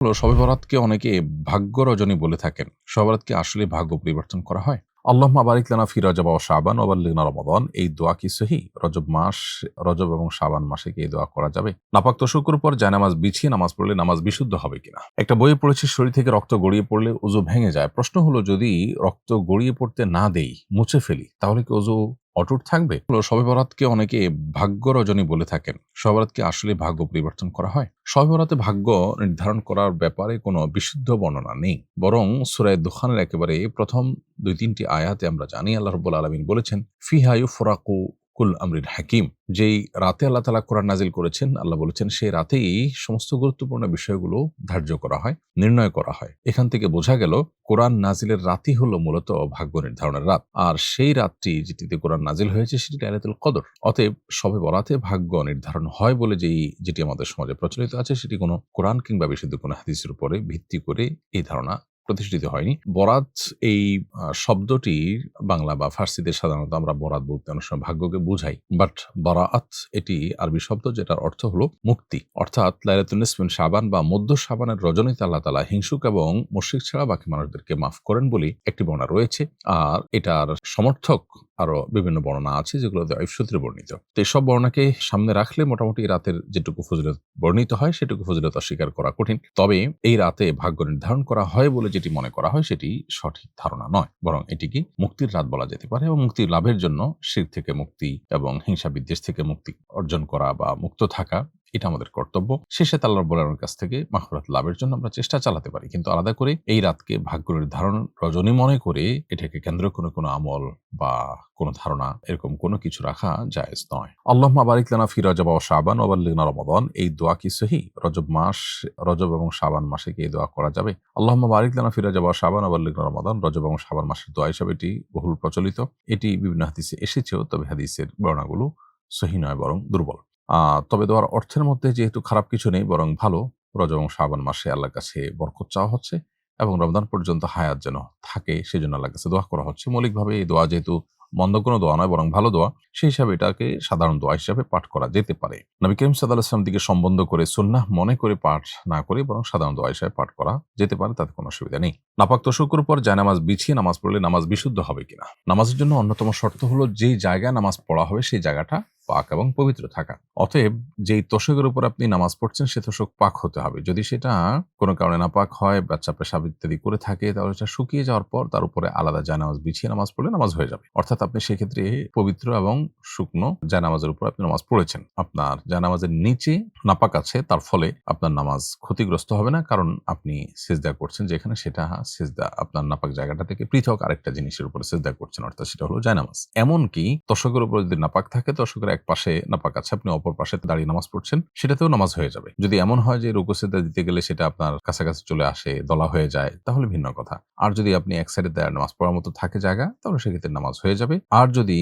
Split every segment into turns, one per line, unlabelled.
শবে বরাতকে অনেকে ভাগ্য রজনী বলে থাকেন। শবে বরাত কি আসলে ভাগ্য পরিবর্তন করা হয়? আল্লাহুম্মা বারিক লানা ফি রজব ওয়া শাবান ওয়া বাল্লিগনা রমাদান, এই দোয়া কি সহিহ? রজব এবং শাবান মাসে কি এই দোয়া করা যাবে? নাপাক তোশকের উপর জায়নামাজ বিছিয়ে নামাজ পড়লে নামাজ বিশুদ্ধ হবে কিনা? একটা বইয়ে পড়েছি শরীর থেকে রক্ত গড়িয়ে পড়লে ওযু ভেঙে যায়। প্রশ্ন হলো, যদি রক্ত গড়িয়ে পড়তে না দেই, মুছে ফেলি, তাহলে কি ওযু অটুট থাকবে? শবে বরাতকে অনেকে ভাগ্য রজনী বলে থাকেন। শবে বরাত কি আসলে ভাগ্য পরিবর্তন করা হয়? শবে বরাতে ভাগ্য নির্ধারণ করার ব্যাপারে কোনো বিশুদ্ধ বর্ণনা নেই, বরং সূরা দুখানের একেবারে প্রথম ২-৩টি আয়াতে আমরা জানি আল্লাহ রাব্বুল আলামিন বলেছেন, ফিহা ইউফরাকু কুল আমরিন হাকিম। যেই রাতে আল্লাহ তাআলা কোরআন নাজিল করেছেন, আল্লাহ বলেছেন সেই রাতেই সমস্ত গুরুত্বপূর্ণ বিষয়গুলো ধার্য করা হয়, নির্ণয় করা হয়। এখান থেকে বোঝা গেল কোরআন নাজিলের রাতই হলো মূলত ভাগ্য নির্ধারণের রাত, আর সেই রাতটি যেটিতে কোরআন নাজিল হয়েছে সেটি লাইলাতুল কদর। অতএব শবে বরাতে ভাগ্য নির্ধারণ হয় বলে যেটি আমাদের সমাজে প্রচলিত আছে, সেটি কোনো কোরআন কিংবা বিশুদ্ধ কোনো হাদিসের উপরে ভিত্তি করে এই ধারণা প্রতিষ্ঠিত হয়নি। বরাত এই শব্দটির বাংলা বা ফার্সিতে সাধারণত আমরা বরাত বলতে অনেক সময় ভাগ্যকে বুঝাই, বাট বারাআত এটি আরবি শব্দ, যেটার অর্থ হলো মুক্তি। অর্থাৎ লাইলাতুন নিসফ মিন শাবান বা মধ্য শাবানের রজনীতে আল্লাহ তাআলা হিংসুক এবং মুশরিক ছাড়া বাকি মানুষদেরকে মাফ করেন বলে একটি বর্ণনা রয়েছে, আর এটার সমর্থক আরো বিভিন্ন বর্ণনা আছে যেগুলো দাঈফ সূত্রে বর্ণিত। তো এসব বর্ণনাকে সামনে রাখলে মোটামুটি রাতের যেটুকু ফজিলত বর্ণিত হয় সেটুকু ফজিলত অস্বীকার করা কঠিন। তবে এই রাতে ভাগ্য নির্ধারণ করা হয় বলে যেটি মনে করা হয় সেটি সঠিক ধারণা নয়, বরং এটিকে মুক্তির রাত বলা যেতে পারে এবং মুক্তি লাভের জন্য শিরক থেকে মুক্তি এবং হিংসা বিদ্বেষ থেকে মুক্তি অর্জন করা বা মুক্ত থাকা, এটা আমাদের কর্তব্য। শেষে আল্লাহর বলার কাছ থেকে মাগফিরাত লাভের জন্য আমরা চেষ্টা চালাতে পারি, কিন্তু আলাদা করে এই রাতকে ভাগ্য নির্ধারণ রজনী মনে করে এটাকে কেন্দ্র করে কোনো আমল বা কোনো ধারণা এরকম কোনো কিছু রাখা জায়েজ নয়। আল্লাহুম্মা বারিক লানা ফি রজব ওয়া শাবান ওয়া বাল্লিগনা রমাদান, এই দোয়া কি সহিহ? রজব এবং শাবান মাসে কি এই দোয়া করা যাবে? আল্লাহুম্মা বারিক লানা ফি রজব ওয়া শাবান ওয়া বাল্লিগনা রমাদান, রজব এবং শাবান মাসের দোয়া হিসেবে এটি বহুল প্রচলিত। এটি বিভিন্ন হাদিসে এসেছেও, তবে হাদিসের বর্ণনাগুলো সহিহ নয়, বরং দুর্বল। তবে দোয়ার অর্থের মধ্যে যেহেতু খারাপ কিছু নেই, বরং ভালো। রজব এবং শাবান মাসে আল্লাহর কাছে বরকত চাওয়া হচ্ছে এবং রমজান পর্যন্ত হায়াত যেন থাকে সেজন্য আল্লাহর কাছে দোয়া করা হচ্ছে। মৌলিকভাবে এই দোয়া যেহেতু মন্দ কোনো দোয়া নয়, বরং ভালো দোয়া, সেই হিসাবে এটাকে সাধারণ দোয়া হিসাবে পাঠ করা যেতে পারে। নবী করিম সাল্লাল্লাহু আলাইহি ওয়াসাল্লাম দিকে সম্বন্ধ করে সুন্নাহ মনে করে পাঠ না করে বরং সাধারণ দোয়া হিসাবে পাঠ করা যেতে পারে, তাতে কোনো অসুবিধা নেই। নাপাক তোশকের উপর জায়নামাজ বিছিয়ে নামাজ পড়লে নামাজ বিশুদ্ধ হবে কিনা? নামাজের জন্য অন্যতম শর্ত হলো যেই জায়গায় নামাজ পড়া হবে সেই জায়গাটা পাক এবং পবিত্র থাকা। অতএব যেই তোশকের উপর আপনি নামাজ পড়ছেন সে তোশক পাক হতে হবে। যদি সেটা কোনো কারণে নাপাক হয়, বাচ্চা পেশাব ইত্যাদি করে থাকে, তাহলে সেটা শুকিয়ে যাওয়ার পর তার উপরে আলাদা জায়নামাজ বিছিয়ে নামাজ পড়লে নামাজ হয়ে যাবে। অর্থাৎ আপনি সেক্ষেত্রে পবিত্র এবং শুকনো জায়নামাজের উপর আপনি নামাজ পড়েছেন। আপনার জায়নামাজের নিচে নাপাক আছে, তার ফলে আপনার নামাজ ক্ষতিগ্রস্ত হবে না, কারণ আপনি সিজদা করছেন যেখানে, সেটা সিজদা আপনার নাপাক জায়গাটা থেকে পৃথক আরেকটা জিনিসের উপরে সিজদা করছেন, অর্থাৎ সেটা হলো জায়নামাজ। এমনকি তোশকের উপর যদি নাপাক থাকে, তোশকের এক পাশে নাপাক আছে, আপনি অপর পাশে দাঁড়িয়ে নামাজ পড়ছেন, সেটাতেও নামাজ হয়ে যাবে। যদি এমন হয় যে রুকু সিজদা দিতে গেলে সেটা আপনার কাছাকাছি চলে আসে, দলা হয়ে যায়, তাহলে ভিন্ন কথা। আর যদি আপনি এক সাইডে দাঁড়িয়ে নামাজ পড়ার মতো থাকে জায়গা, তাহলে সেক্ষেত্রে নামাজ হয়ে যাবে। আর যদি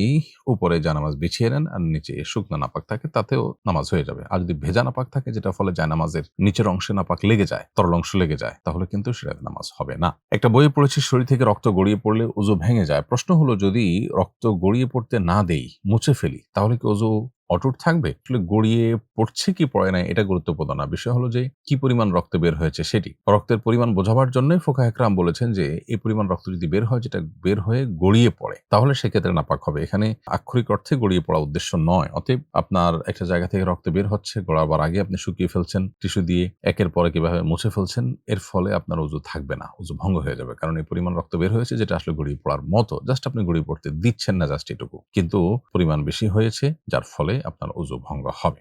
উপরে জায়নামাজ বিছিয়ে নেন আর নিচে শুকনো নাপাক থাকে, তাতেও নামাজ হয়ে যাবে। আর যদি ভেজা নাপাক থাকে, যেটা ফলে জায়নামাজের নিচের অংশে নাপাক লেগে যায়, তরল অংশ লেগে যায়, তাহলে কিন্তু সেটা নামাজ হবে না। একটা বইয়ে পড়েছি শরীর থেকে রক্ত গড়িয়ে পড়লে ওযু ভেঙে যায়। প্রশ্ন হলো, যদি রক্ত গড়িয়ে পড়তে না দেই, মুছে ফেলি, তাহলে কি ওযু অটুট থাকবে? আসলে গড়িয়ে পড়ছে কি পড়ে নাই এটা গুরুত্বপূর্ণ না, বিষয় হলো যে কি পরিমাণ রক্ত বের হয়েছে সেটি। রক্তের পরিমাণ বোঝাবার জন্য ফুকাহা একরাম বলেছেন যে এই পরিমাণ রক্ত যদি বের হয়, যেটা বের হয়ে গড়িয়ে পড়ে, তাহলে সেক্ষেত্রে নাপাক হবে। এখানে আক্ষরিক অর্থে গড়িয়ে পড়া উদ্দেশ্য নয়। অতএব আপনার একটা জায়গা থেকে রক্ত বের হচ্ছে, গড়াবার আগে আপনি শুকিয়ে ফেলছেন টিস্যু দিয়ে, একের পরে কিভাবে মুছে ফেলছেন, এর ফলে আপনার ওযু থাকবে না, ওযু ভঙ্গ হয়ে যাবে। কারণ এই পরিমাণ রক্ত বের হয়েছে যেটা আসলে গড়িয়ে পড়ার মতো, জাস্ট আপনি গড়িয়ে পড়তে দিচ্ছেন না, জাস্ট এটুকু, কিন্তু পরিমাণ বেশি হয়েছে যার ফলে আপনার ওযু ভঙ্গ হবে।